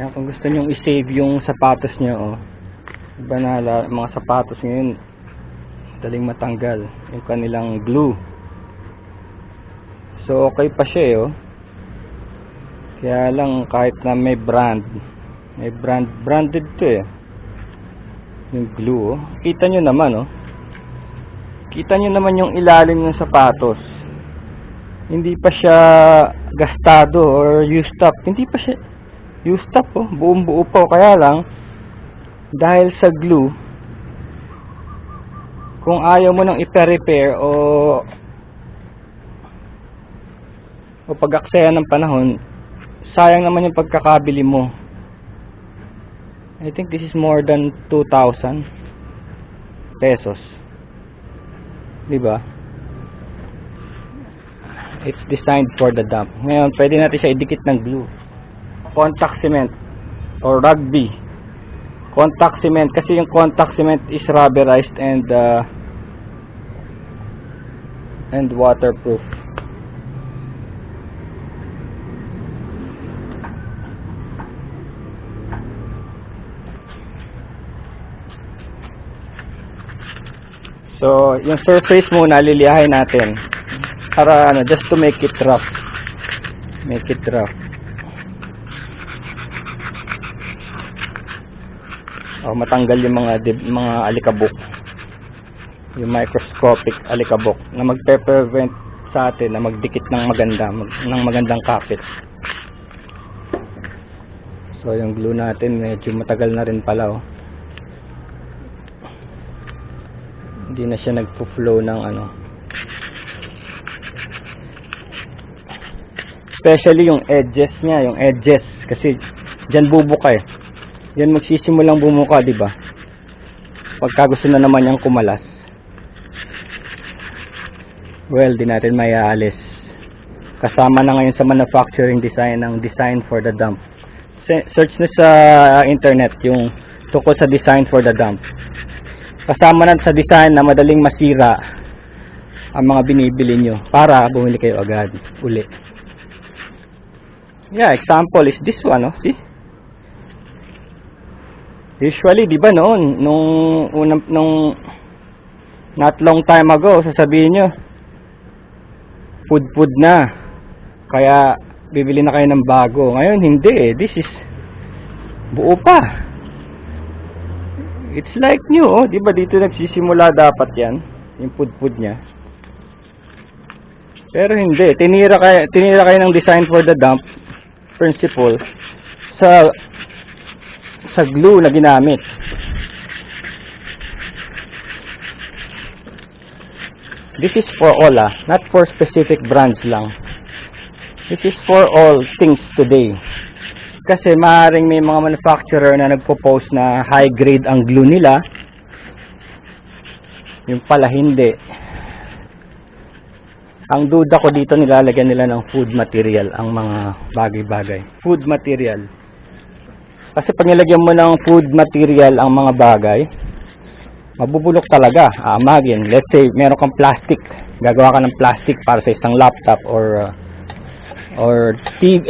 Yan, kung gusto nyo i-save yung sapatos nyo, oh. Iba na mga sapatos ngayon, daling matanggal yung kanilang glue. So okay pa siya, oh. Kaya lang kahit na may branded to, eh. Yung glue, oh. Kita nyo naman, oh. Kita nyo naman yung ilalim ng sapatos. Hindi pa siya gastado or used up. Hindi pa siya used up, oh. Buong buo pa, kaya lang dahil sa glue, kung ayaw mo nang ipa-repair o pag-aksaya ng panahon, sayang naman yung pagkakabili mo. I think this is more than 2,000 pesos. Diba? It's designed for the dump. Ngayon, pwede natin siya idikit ng glue. Contact cement or rugby. Contact cement, kasi yung contact cement is rubberized and waterproof. So, yung surface muna liliyahin natin para just to make it rough. Make it rough. Matanggal yung mga alikabok. Yung microscopic alikabok na magpe-prevent sa atin na magdikit ng magandang kapit. So, yung glue natin medyo matagal na rin pala, oh. Hindi na siya nagpo-flow ng especially yung edges niya, kasi dyan bubuka, eh. Yan magsisimulang bumuka, di ba? Pagka gusto na naman niyang kumalas, well, di natin maiaalis. Kasama na ngayon sa manufacturing design ang design for the dump. Search na sa internet yung tungkol sa design for the dump. Kasama na sa design na madaling masira ang mga binibili nyo para bumili kayo agad uli. Yeah, example is this one, oh. See? Usually, di ba noon, nung not long time ago, sasabihin nyo, food na, kaya bibili na kayo ng bago. Ngayon, hindi, eh. This is buo pa. It's like new, oh. Di ba dito nagsisimula dapat yan, yung food niya. Pero hindi, tinira kayo ng design for the dump principle sa glue na ginamit. This is for all, not for specific brands lang. This is for all things today. Kasi maaaring may mga manufacturer na nagpo-post na high grade ang glue nila, yung pala hindi. Ang duda ko dito, nilalagyan nila ng food material ang mga bagay-bagay. Food material. Kasi pag nilagyan mo ng food material ang mga bagay, mabubulok talaga, aamagin. Let's say, meron kang plastic. Gagawa ka ng plastic para sa isang laptop or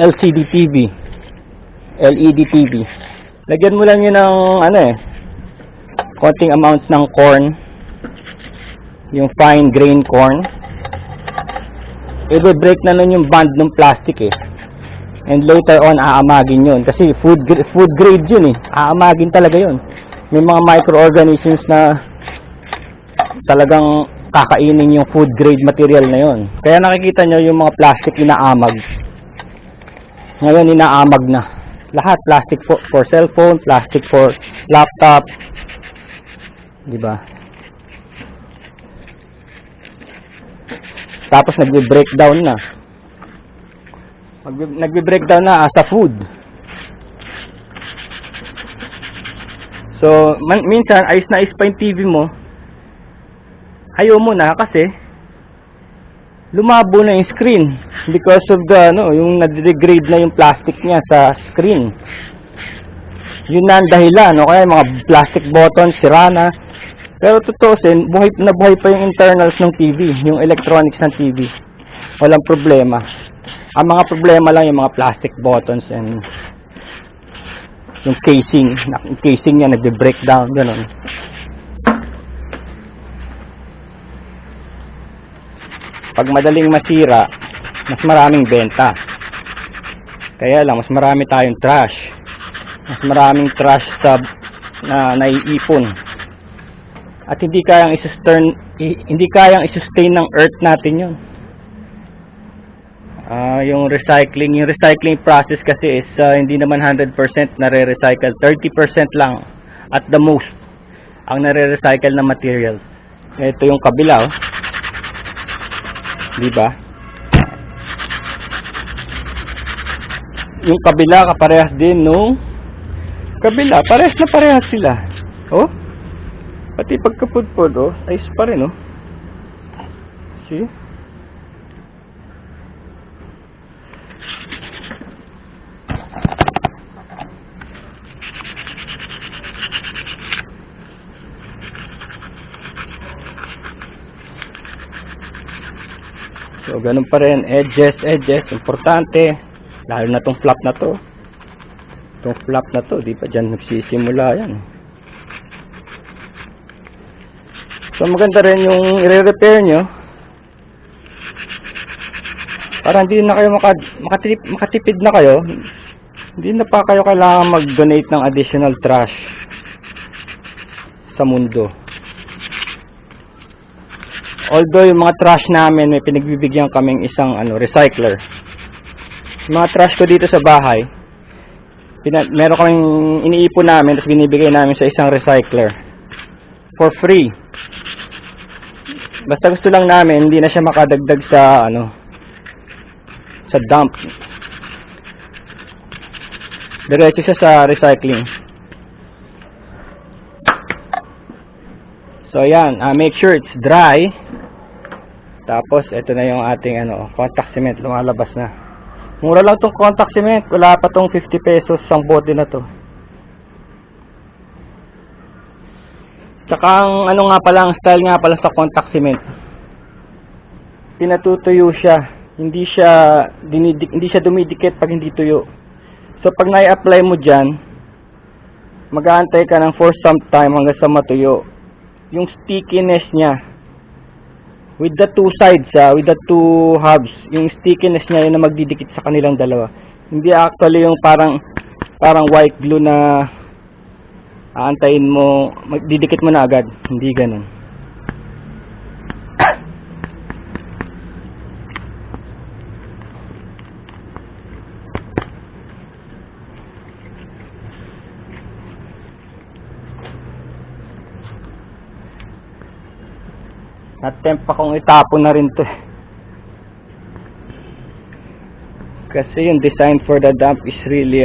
LCD TV. LED TV. Lagyan mo lang yun ng konting amounts ng corn. Yung fine grain corn. I-break na nun yung band ng plastic, eh. And later on, aamagin yun. Kasi food grade yun, eh. Aamagin talaga yun. May mga microorganisms na talagang kakainin yung food grade material na yun. Kaya nakikita nyo yung mga plastic inaamag. Ngayon, inaamag na. Lahat, plastic for cellphone, plastic for laptop. Diba? Tapos nagbe-breakdown na. Nagbe-breakdown na as a food. So, minsan, ayos na ayos pa yung TV mo. Ayaw mo na kasi lumabo na yung screen because of the, yung nade-degrade na yung plastic niya sa screen. Yun na ang dahilan, kaya mga plastic buttons, sira na. Pero tutusin, buhay pa yung internals ng TV, yung electronics ng TV. Walang problema. Ang mga problema lang yung mga plastic buttons and yung casing niya nagbe-breakdown, gano'n. Pag madaling masira, mas maraming benta. Kaya lang, mas marami tayong trash. Mas maraming trash na naiipon. At hindi kayang i-sustain ng earth natin yun. Yung recycling process kasi is hindi naman 100% nare-recycle. 30% lang at the most ang nare-recycle na materials. Ito yung kabila, oh. Diba? Yung kabila kaparehas din nung kabila, parehas na parehas sila. Oh? Pati pagkapudpod, oh, ayos pa rin, oh. See? So, ganun pa rin. Edges. Importante. Lalo na tong flap na to. Itong flap na to, di pa dyan nagsisimula yan. So, maganda rin yung i-repair nyo. Para hindi na kayo makatipid na kayo. Hindi na pa kayo kailangan mag-donate ng additional trash sa mundo. Although yung mga trash namin, may pinagbibigyan kaming isang recycler. Yung mga trash ko dito sa bahay, meron kaming iniipon namin, tapos binibigay namin sa isang recycler for free. Basta gusto lang namin, hindi na siya makadagdag sa sa dump. Diretso siya sa recycling. So yan, make sure it's dry. Tapos ito na yung ating contact cement, lumalabas na. Mura lang tong contact cement, wala pa tong 50 pesos ang bote na to. Tsaka ang nga pala, ang style nga pala sa contact cement, pinatutuyo siya, hindi siya dumidikit pag hindi tuyo. So pag nai-apply mo diyan, mag-aantay ka ng for some time hanggang sa matuyo. Yung stickiness niya with the two sides, with the two hubs, yung stickiness niya yun na magdidikit sa kanilang dalawa. Hindi actually yung parang white glue na aantayin mo, magdidikit mo na agad. Hindi ganun. Attempt pa kong itapon na rin to. Kasi yung design for the dump is really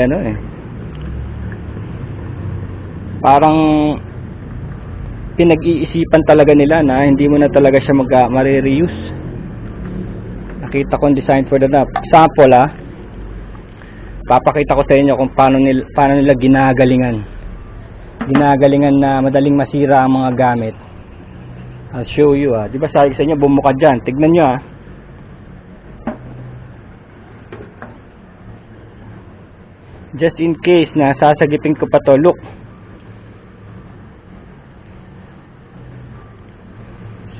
parang pinag-iisipan talaga nila na hindi mo na talaga siya ma-reuse. Nakita ko yung design for the dump. Example, papakita ko sa inyo kung paano nila ginagalingan na madaling masira ang mga gamit. I'll show you, di ba sabi sa inyo bumukad dyan, tignan nyo, just in case na sasagipin ko pa to, look,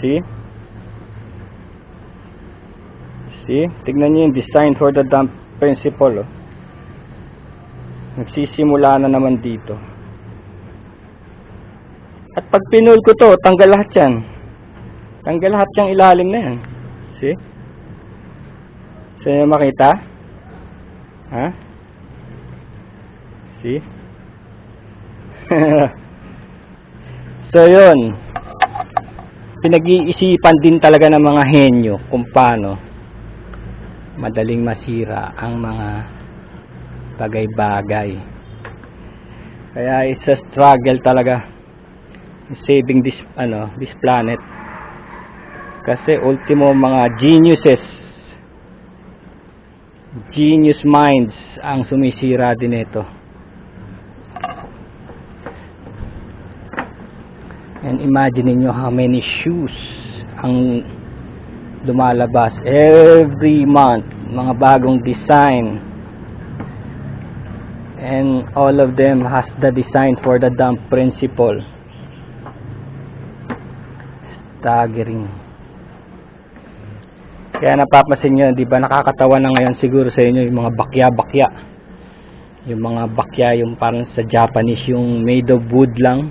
see, tignan nyo yung design for the dump principle, nagsisimula na naman dito. At pag pinul ko to, tanggal lahat yan. Tanggal lahat yung ilalim na yan. See? So, yung makita? See? So, yun. Pinag-iisipan din talaga ng mga henyo kung paano madaling masira ang mga bagay-bagay. Kaya it's a struggle talaga saving this planet. Kasi ultimo mga genius minds ang sumisira din ito. And imagine niyo how many shoes ang lumalabas every month, mga bagong design. and all of them has the design for the dump principle. Staggering. Kaya napapansin nyo, di ba, nakakatawa na ngayon siguro sa inyo yung mga bakya-bakya. Yung mga bakya, yung parang sa Japanese, yung made of wood lang.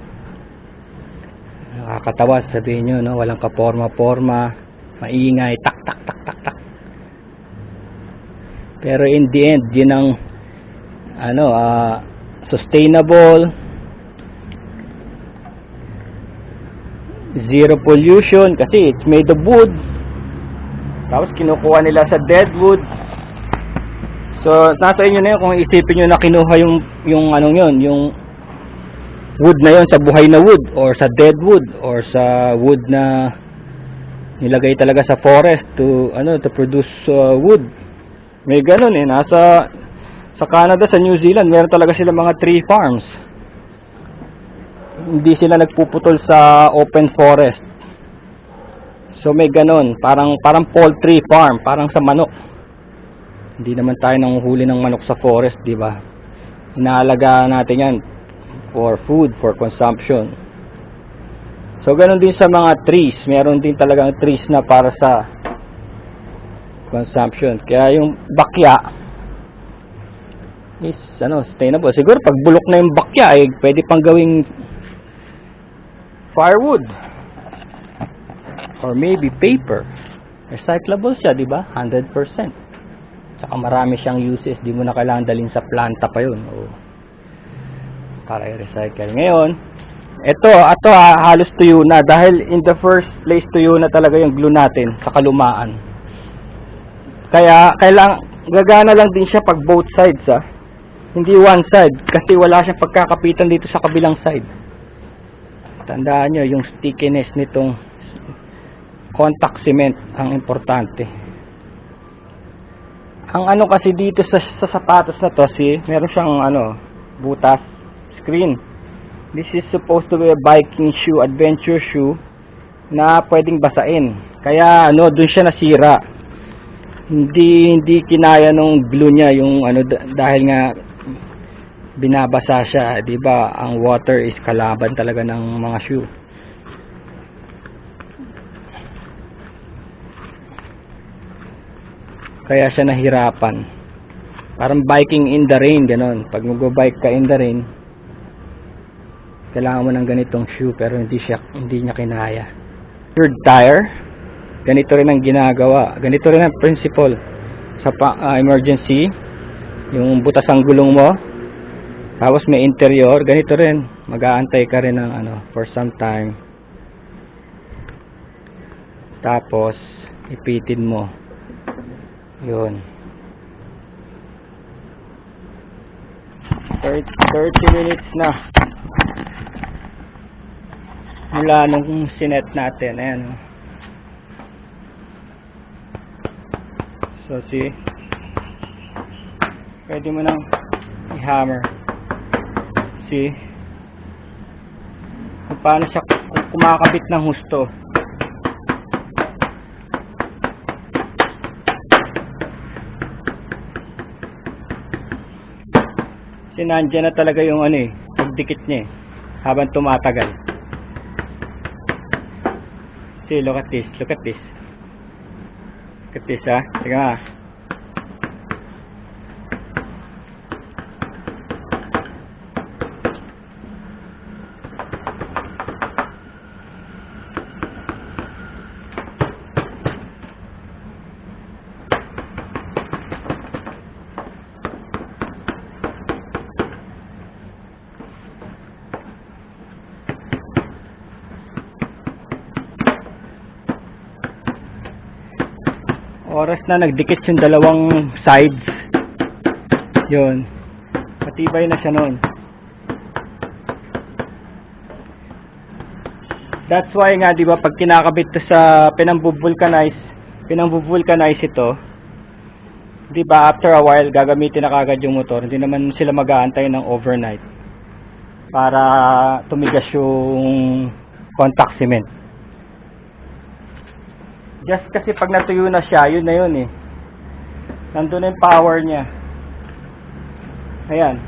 Nakakatawa, sabihin nyo, no? Walang kaporma-porma, maingay, tak tak tak tak tak. Pero in the end, yun ang sustainable, zero pollution kasi it's made of wood. Tapos kinukuha nila sa dead wood. So nasa inyo na yun kung isipin nyo na kinuha yung anong yun, yung wood na yun sa buhay na wood, or sa dead wood, or sa wood na nilagay talaga sa forest to produce wood. May ganun sa Canada, sa New Zealand, meron talaga sila mga tree farms. Hindi sila nagpuputol sa open forest. So may ganun, parang poultry farm, parang sa manok. Hindi naman tayo nanguhuli ng manok sa forest, di ba? Inaalagaan natin yan for food, for consumption. So ganun din sa mga trees, meron din talagang trees na para sa consumption. Kaya yung bakya is sustainable. Siguro pag bulok na yung bakya, pwede pang gawing firewood or maybe paper. Recyclable siya, di ba? 100%. Saka marami siyang uses, di mo na kailangan dalhin sa planta pa yun para i-recycle. Ngayon ito halos tuyo na, dahil in the first place tuyo na talaga yung glue natin sa kalumaan. Kaya kailangan gagana lang din siya pag both sides, hindi one side, kasi wala siyang pagkakapitan dito sa kabilang side. Tandaan nyo, yung stickiness nitong contact cement ang importante. Ang kasi dito sa sapatos na to, meron siyang butas, screen. This is supposed to be a biking shoe, adventure shoe na pwedeng basain. Kaya doon siya nasira. Hindi kinaya nung glue niya yung dahil nga binabasa siya, di ba? Ang water is kalaban talaga ng mga shoe. Kaya siya nahirapan. Parang biking in the rain, ganon. Pag mag-bike ka in the rain, kailangan mo ng ganitong shoe, pero hindi niya kinaya. Third tire, ganito rin ang ginagawa. Ganito rin ang principle sa emergency. Yung butas ang gulong mo, tapos may interior, ganito rin. Mag-aantay ka rin ng for some time. Tapos ipitin mo. Yun. 30 minutes na mula nung sinet natin. Ayan. So pwede mo nang i-hammer. Kung paano siya kumakabit ng husto. Nandiyan na talaga yung pagdikit niya habang tumatagal. Look at this. Look at this, Sige nga. Oras na nagdikit yung dalawang sides. Yun. Matibay na siya noon. That's why nga, di ba, pag kinakabit to sa pinambubulkanize ito, di ba, after a while gagamitin na kagad yung motor. Hindi naman sila mag-aantay ng overnight para tumigas yung contact cement. Just kasi pag natuyo na siya, yun na yun. Nandun na yung power niya. Ayan.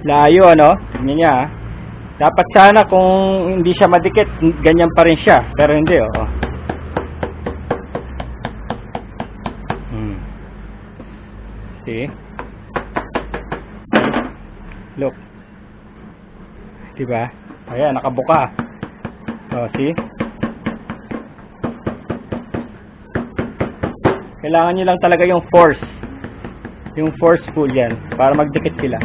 Layo, ano? Tingnan niya, ah. Dapat sana kung hindi siya madikit, ganyan pa rin siya. Pero hindi, oh. See? Look. Diba? Ayan, nakabuka. Oh, see? Kailangan nyo lang talaga yung force. Yung forceful yan. Para magdikit sila.